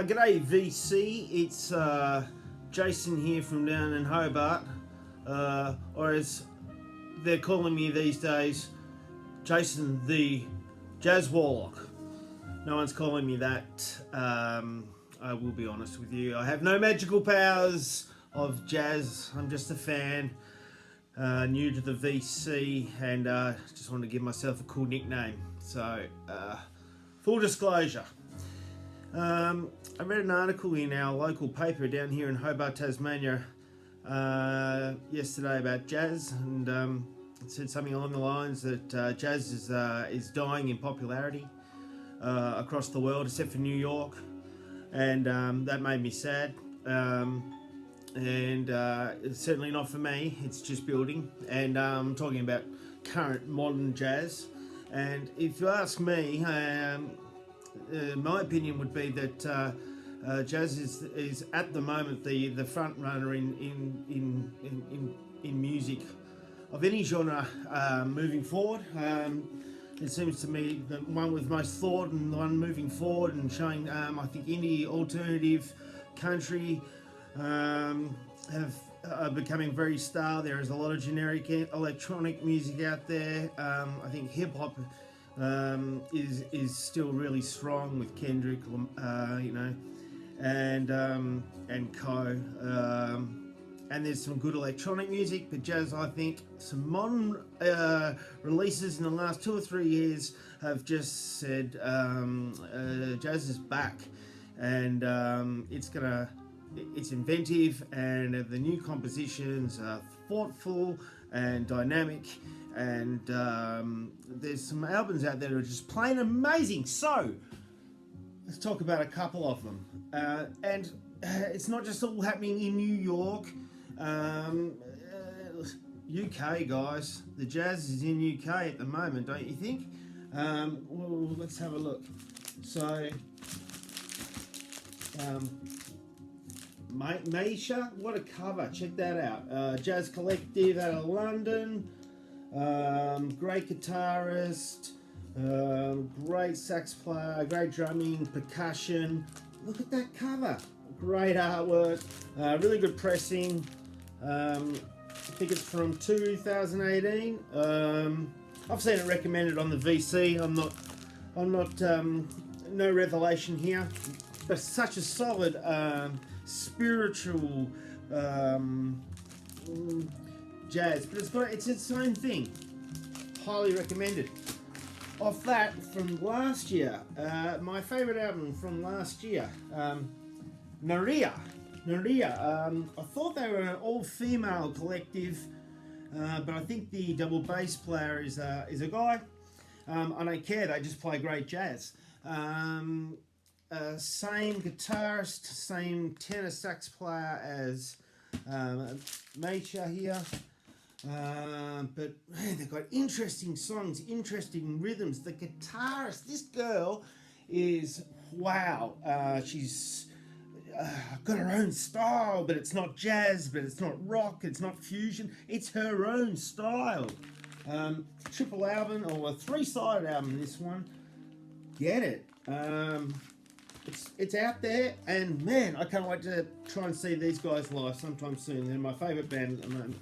G'day VC, it's Jason here from down in Hobart, or as they're calling me these days, Jason the Jazz Warlock. No one's calling me that. I will be honest with you. I have no magical powers of jazz. I'm just a fan, new to the VC, and just wanted to give myself a cool nickname. So, full disclosure. I read an article in our local paper down here in Hobart, Tasmania, yesterday about jazz, and it said something along the lines that jazz is dying in popularity across the world, except for New York, and that made me sad. It's certainly not for me. It's just building, and I'm talking about current modern jazz. And if you ask me, my opinion would be that jazz is at the moment the front runner in music of any genre moving forward. It seems to me the one with most thought and the one moving forward and showing, I think, indie, alternative, country are becoming very stale. There is a lot of generic electronic music out there. I think hip hop is still really strong with Kendrick, and co. And there's some good electronic music, but jazz, I think, some modern releases in the last 2 or 3 years have just said jazz is back, and it's inventive, and the new compositions are thoughtful and dynamic, and there's some albums out there that are just plain amazing. So let's talk about a couple of them, and it's not just all happening in New York. UK, guys, the jazz is in UK at the moment, don't you think? Well, let's have a look. So Maisha, what a cover, check that out. Jazz Collective out of London, great guitarist, great sax player, great drumming, percussion. Look at that cover, great artwork, really good pressing. I think it's from 2018. I've seen it recommended on the VC. I'm not no revelation here, but such a solid spiritual jazz, but it's its own thing. Highly recommended. Off that, from last year, my favourite album from last year, Naria. I thought they were an all-female collective, but I think the double bass player is a guy. I don't care, they just play great jazz. Same guitarist, same tenor sax player as Maisha here. But man, they've got interesting songs, interesting rhythms. The guitarist, this girl is wow. She's got her own style, but it's not jazz, but it's not rock, it's not fusion. It's her own style. Triple album, or a 3-sided album, this one. Get it. It's out there, and man, I can't wait to try and see these guys live sometime soon. They're my favourite band at the moment.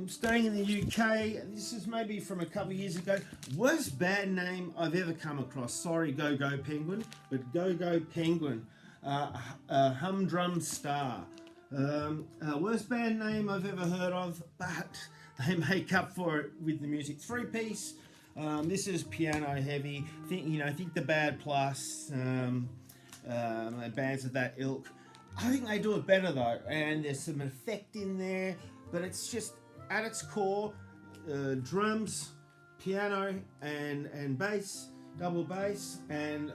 Staying in the UK, this is maybe from a couple of years ago. Worst band name I've ever come across. Sorry, Go Go Penguin, but Go Go Penguin. Humdrum Star. Worst band name I've ever heard of, but they make up for it with the music. 3-piece. This is piano heavy. Think the Bad Plus, bands of that ilk. I think they do it better though, and there's some effect in there, but it's just at its core, drums, piano, and bass, double bass, and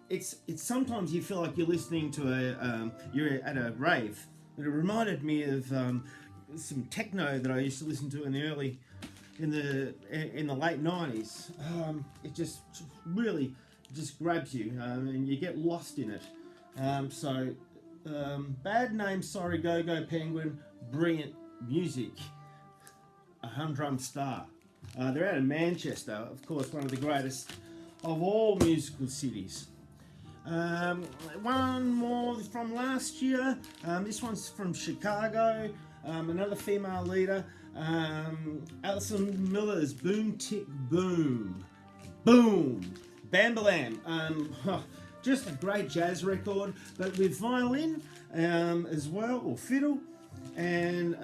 it's sometimes you feel like you're listening to you're at a rave. It reminded me of some techno that I used to listen to in the late 90s. It just really just grabs you, and you get lost in it. Bad name, sorry, Go Go Penguin. Brilliant music. A humdrum star. They're out of Manchester, of course, one of the greatest of all musical cities. One more from last year. This one's from Chicago. Another female leader. Alison Miller's Boom Tick Boom. Boom. Bambalam. Just a great jazz record, but with violin as well, or fiddle, and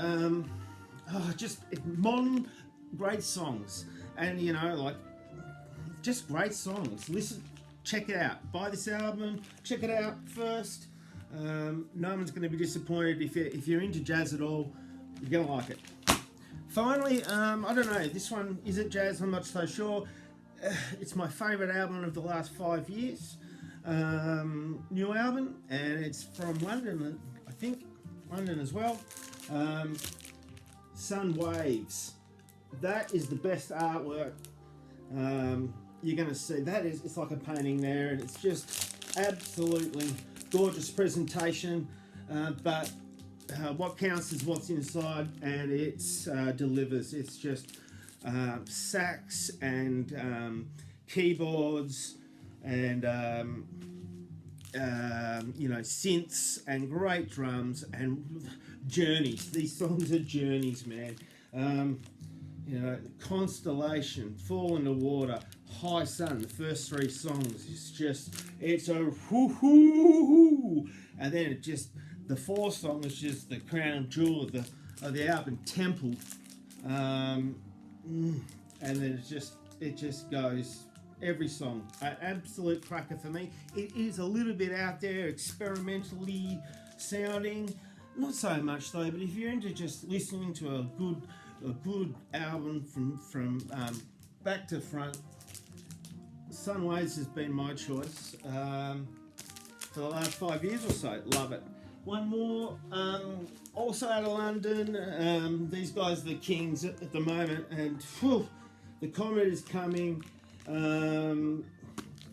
just modern great songs, and you know, like just great songs. Listen, check it out. Buy this album, check it out first. No one's going to be disappointed if you're into jazz at all. You're gonna like it. Finally, I don't know. This one isn't jazz. I'm not so sure. It's my favourite album of the last 5 years. New album, and it's from London, I think, London as well. Sun Waves. That is the best artwork you're going to see. It's like a painting there, and it's just absolutely gorgeous presentation. But what counts is what's inside, and it delivers. It's just sax and keyboards and you know, synths and great drums and journeys. These songs are journeys, man. You know, Constellation, Fall in the Water, High Sun. The first 3 songs is just, it's a hoo-hoo-hoo, and then it just, the 4th song is just the crown jewel of the album, Temple. And then it just goes. Every song, an absolute cracker for me. It is a little bit out there, experimentally sounding, not so much though. But if you're into just listening to a good album from back to front, Sun Waves has been my choice for the last 5 years or so. Love it. One more, also out of London. These guys are the kings at the moment, and whew, the Comet is coming.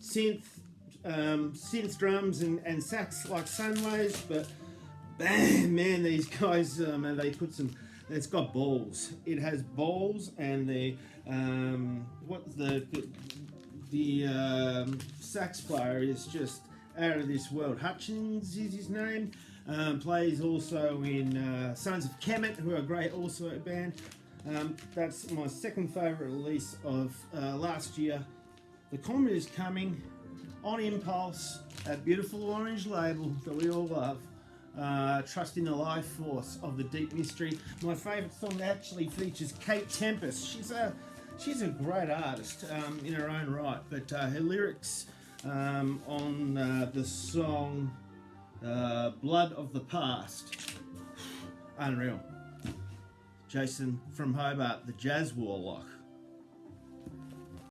Synth drums and sax like Sunways, but bam, man, these guys, man, they put some. It's got balls. It has balls, and the sax player is just out of this world. Hutchins is his name. Plays also in Sons of Kemet, who are great, also a band. That's my second favourite release of last year. The Comet is coming on Impulse, that beautiful orange label that we all love. Trust in the life force of the deep mystery. My favourite song actually features Kate Tempest. She's a great artist in her own right, but her lyrics on the song Blood of the Past, unreal. Jason from Hobart, the Jazz Warlock.